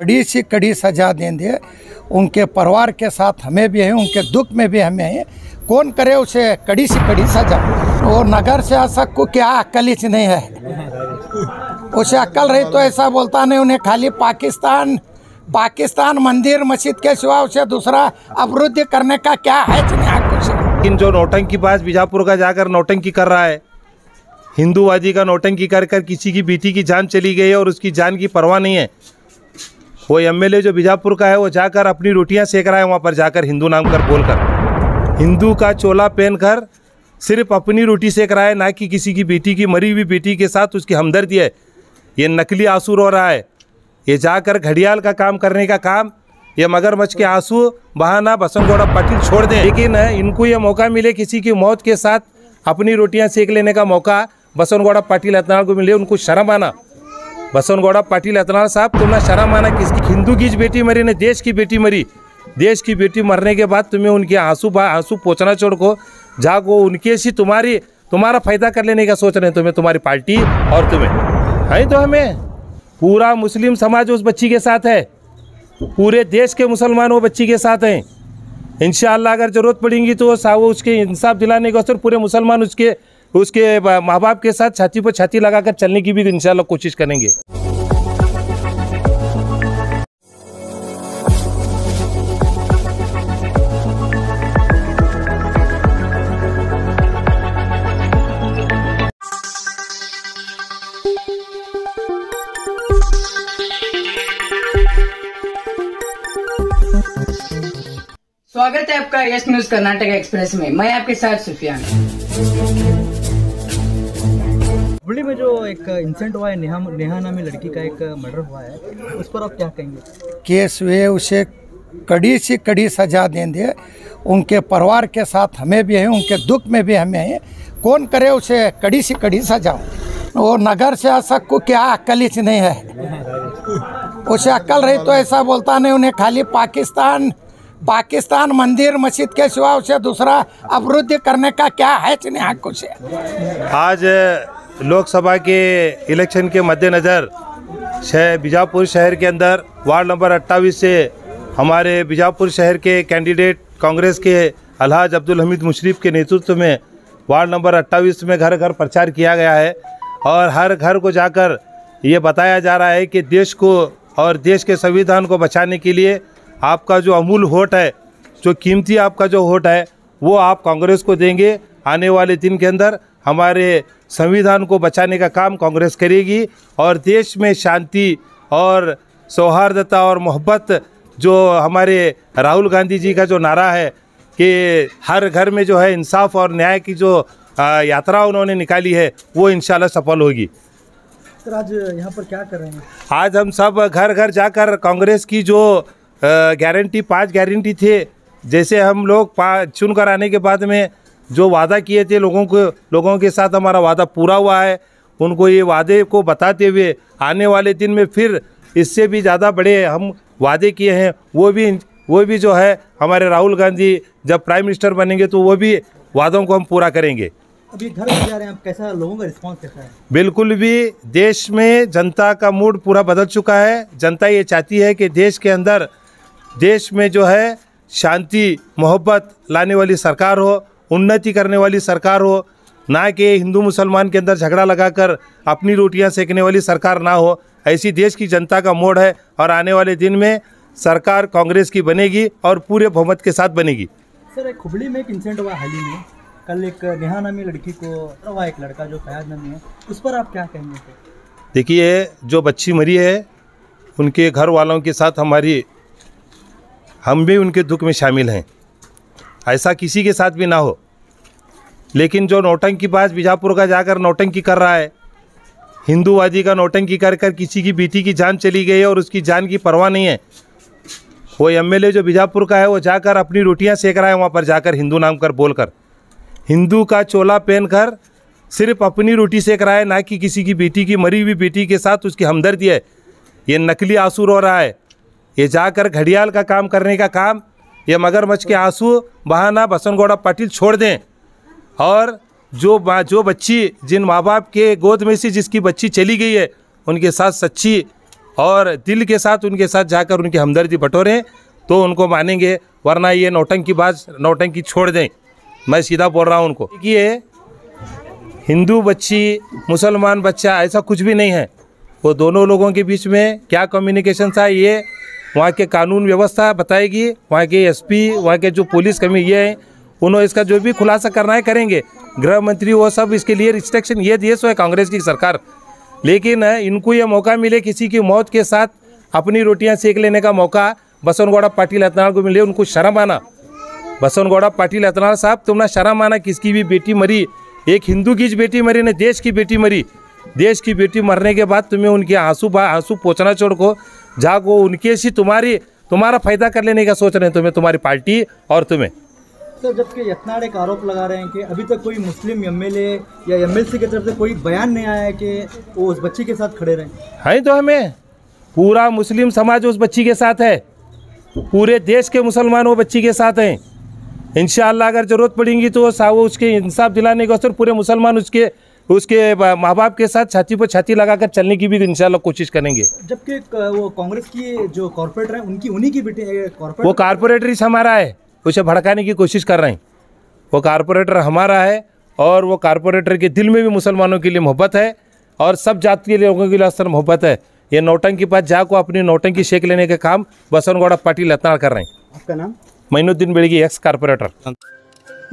कड़ी से कड़ी सजा देंगे। उनके परिवार के साथ हमें भी है, उनके दुख में भी हमें है। कौन करे उसे कड़ी से कड़ी सजा। वो नगर शासक को क्या अक्ल ही नहीं है। उसे अक्ल रही तो ऐसा बोलता नहीं। उन्हें खाली पाकिस्तान मंदिर मस्जिद के सिवा उसे दूसरा अवरुद्ध करने का क्या है कुछ। लेकिन जो नौटंकीबाज बीजापुर का जाकर नौटंकी कर रहा है, हिंदूवादी का नौटंकी कर किसी की बेटी की जान चली गई है और उसकी जान की परवाह नहीं है। वो एमएलए जो बीजापुर का है वो जाकर अपनी रोटियां सेक रहा है वहाँ पर जाकर, हिंदू नाम कर बोलकर, हिंदू का चोला पहनकर सिर्फ अपनी रोटी सेक रहा है, ना कि किसी की बेटी की, मरी हुई बेटी के साथ उसकी हमदर्दी है। ये नकली आंसू रो रहा है। ये जाकर घड़ियाल का काम करने का काम, ये मगरमच्छ के आंसू बहाना बसनगौड़ा पाटिल छोड़ दें। लेकिन इनको ये मौका मिले किसी की मौत के साथ अपनी रोटियां सेक लेने का मौका बसनगौड़ा पाटिल अतनाल को मिले, उनको शर्म आना। बसनगौड़ा पाटिल अतनाल साहब, तुमने शर्म आना। किसकी हिंदू की बेटी मरी ने, देश की बेटी मरी। देश की बेटी मरने के बाद तुम्हें उनके आंसू पोंछना छोड़ को जागो, उनके से तुम्हारा फायदा कर लेने का सोच रहे हैं तुम्हें, तुम्हारी पार्टी और तुम्हें है। तो हमें पूरा मुस्लिम समाज उस बच्ची के साथ है, पूरे देश के मुसलमान वो बच्ची के साथ हैं। इंशाअल्लाह अगर ज़रूरत पड़ेगी तो वो उसके इंसाफ दिलाने के वास्ते पूरे मुसलमान उसके माँ बाप के साथ छाती पर छाती लगाकर चलने की भी इंशाअल्लाह कोशिश करेंगे। स्वागत है आपका यस न्यूज कर्नाटक एक्सप्रेस में। मैं आपके साथ सुफियान। हुबली में जो एक इंसिडेंट हुआ है, नेहा नामी लड़की का एक मर्डर हुआ है, उस पर आप क्या कहेंगे? केस वे उसे कड़ी से कड़ी सजा देंगे। उनके परिवार के साथ हमें भी है, उनके दुख में भी हमें है। कौन करे उसे कड़ी से कड़ी सजा। वो नगर शासक को क्या अक्ल ही नहीं है। उसे अक्ल रही तो ऐसा बोलता नहीं। उन्हें खाली पाकिस्तान मंदिर मस्जिद के सिवा उसे दूसरा अवरुद्ध करने का क्या है कुछ। आज लोकसभा के इलेक्शन के मद्देनज़र बीजापुर शहर के अंदर वार्ड नंबर 28 से हमारे बीजापुर शहर के कैंडिडेट कांग्रेस के अलहाज अब्दुल हमीद मुशर्रफ के नेतृत्व में वार्ड नंबर 28 में घर घर प्रचार किया गया है। और हर घर को जाकर ये बताया जा रहा है कि देश को और देश के संविधान को बचाने के लिए आपका जो अमूल वोट है, जो कीमती आपका जो वोट है, वो आप कांग्रेस को देंगे। आने वाले दिन के अंदर हमारे संविधान को बचाने का काम कांग्रेस करेगी और देश में शांति और सौहार्दता और मोहब्बत, जो हमारे राहुल गांधी जी का जो नारा है कि हर घर में जो है इंसाफ और न्याय की जो यात्रा उन्होंने निकाली है, वो इंशाल्लाह सफल होगी। सर आज यहाँ पर क्या कर रहे हैं? आज हम सब घर घर जाकर कांग्रेस की जो गारंटी 5 गारंटी थे, जैसे हम लोग चुन कर आने के बाद में जो वादा किए थे लोगों के साथ, हमारा वादा पूरा हुआ है। उनको ये वादे को बताते हुए आने वाले दिन में फिर इससे भी ज़्यादा बड़े हम वादे किए हैं। वो भी जो है हमारे राहुल गांधी जब प्राइम मिनिस्टर बनेंगे तो वो भी वादों को हम पूरा करेंगे। अभी घर में जा रहे हैं आप, कैसा लोगों का रिस्पांस कैसा है? बिल्कुल भी देश में जनता का मूड पूरा बदल चुका है। जनता ये चाहती है कि देश में जो है शांति मोहब्बत लाने वाली सरकार हो, उन्नति करने वाली सरकार हो, ना कि हिंदू मुसलमान के अंदर झगड़ा लगाकर अपनी रोटियां सेकने वाली सरकार ना हो। ऐसी देश की जनता का मोड है और आने वाले दिन में सरकार कांग्रेस की बनेगी और पूरे बहुमत के साथ बनेगी। सर एक हुबली में एक इंसिडेंट हुआ हाल ही में, कल एक नेहा नामी लड़की को हुआ, एक लड़का जो फयाज नामी है, उस पर आप क्या कहेंगे? देखिए, जो बच्ची मरी है उनके घर वालों के साथ हम भी उनके दुख में शामिल हैं। ऐसा किसी के साथ भी ना हो। लेकिन जो नौटंकीबाज बीजापुर का जाकर नौटंकी कर रहा है, हिंदूवादी का नौटंकी कर किसी की बेटी की जान चली गई है और उसकी जान की परवाह नहीं है। वो एमएलए जो बीजापुर का है वो जाकर अपनी रोटियां सेक रहा है वहाँ पर जाकर, हिंदू नाम कर बोलकर, हिंदू का चोला पहनकर सिर्फ अपनी रोटी सेक रहा है, ना कि किसी की बेटी की, मरी हुई बेटी के साथ उसकी हमदर्दी है। ये नकली आंसू रो रहा है। ये जाकर घड़ियाल का काम करने का काम, ये मगरमच्छ के आंसू बहाना बसनगौड़ा पाटिल छोड़ दें। और जो बच्ची, जिन माँ बाप के गोद में से जिसकी बच्ची चली गई है, उनके साथ सच्ची और दिल के साथ उनके साथ जाकर उनकी हमदर्दी बटोरें तो उनको मानेंगे, वरना ये नौटंकी छोड़ दें। मैं सीधा बोल रहा हूँ उनको। ये हिंदू बच्ची मुसलमान बच्चा ऐसा कुछ भी नहीं है। वो दोनों लोगों के बीच में क्या कम्युनिकेशन था ये वहाँ के कानून व्यवस्था बताएगी, वहाँ के एसपी, वहाँ के जो पुलिस कर्मी ये हैं, उन्होंने इसका जो भी खुलासा करना है करेंगे। गृह मंत्री वो सब इसके लिए रिस्ट्रिक्शन ये दिए सो है कांग्रेस की सरकार। लेकिन इनको ये मौका मिले किसी की मौत के साथ अपनी रोटियां सेक लेने का मौका बसवनगौड़ा पाटिल अतनाल को मिले, उनको शर्म आना। बसवनगौड़ा पाटिल अतनाल साहब, तुम ना शर्म आना, किसकी भी बेटी मरी, एक हिंदू की बेटी मरी न देश की बेटी मरी। देश की बेटी मरने के बाद तुम्हें उनके आंसू पोंछना छोड़ को जागो, उनके से तुम्हारा फायदा कर लेने का सोच रहे हैं तुम्हारी पार्टी और तुम्हें। सर, जबकि यत्नाड़ एक आरोप लगा रहे हैं कि अभी तक कोई मुस्लिम एमएलए या एमएलसी की तरफ से कोई बयान नहीं आया है कि वो उस बच्ची के साथ खड़े रहें। है तो हमें पूरा मुस्लिम समाज उस बच्ची के साथ है, पूरे देश के मुसलमान वो बच्ची के साथ हैं। इंशाअल्लाह अगर ज़रूरत पड़ेगी तो वो उसके इंसाफ दिलाने के वास्ते पूरे मुसलमान उसके माँ बाप के साथ छाती पर छाती लगाकर चलने की भी इंशाअल्लाह कोशिश करेंगे। जबकि वो कांग्रेस की जो कॉर्पोरेटर है उन्हीं की बेटी वो कॉर्पोरेटर ही हमारा है, उसे भड़काने की कोशिश कर रहे हैं। वो कॉर्पोरेटर हमारा है और वो कॉर्पोरेटर के दिल में भी मुसलमानों के लिए मोहब्बत है और सब जाति के लोगों के लिए असर मोहब्बत है। ये नौटंकी पास जाको अपनी नौटंकी शेख लेने का काम बसवनगौड़ा पाटिल अतनाल कर रहे हैं। आपका नाम? Moinuddin Bedgi, ex corporator.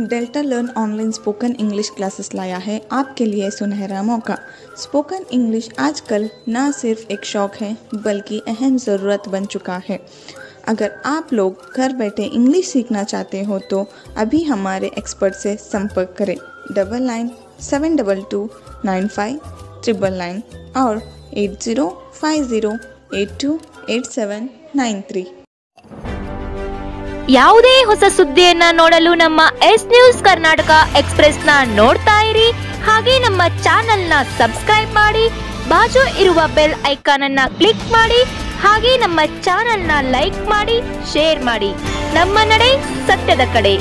Delta learn online spoken English classes लाया है आपके लिए सुनहरा मौका। स्पोकन इंग्लिश आजकल ना सिर्फ एक शौक है बल्कि अहम ज़रूरत बन चुका है। अगर आप लोग घर बैठे इंग्लिश सीखना चाहते हो तो अभी हमारे एक्सपर्ट से संपर्क करें 9972295999 और 8050828793। ಯಾವುದೇ ಹೊಸ ಸುದ್ದಿಯನ್ನ ನೋಡಲು ನಮ್ಮ ಎಸ್ ನ್ಯೂಸ್ ಕರ್ನಾಟಕ ಎಕ್ಸ್‌ಪ್ರೆಸ್‌ನ ನೋಡ್ತಾ ಇರಿ, ಹಾಗೆ ನಮ್ಮ ಚಾನೆಲ್‌ನ ಸಬ್ಸ್ಕ್ರೈಬ್ ಮಾಡಿ, ಬಾಜು ಇರುವ ಬೆಲ್ ಐಕಾನ್ ಅನ್ನು ಕ್ಲಿಕ್ ಮಾಡಿ, ಹಾಗೆ ನಮ್ಮ ಚಾನೆಲ್‌ನ ಲೈಕ್ ಮಾಡಿ, ಶೇರ್ ಮಾಡಿ. ನಮ್ಮ ನಡೆ ಸತ್ಯದ ಕಡೆ.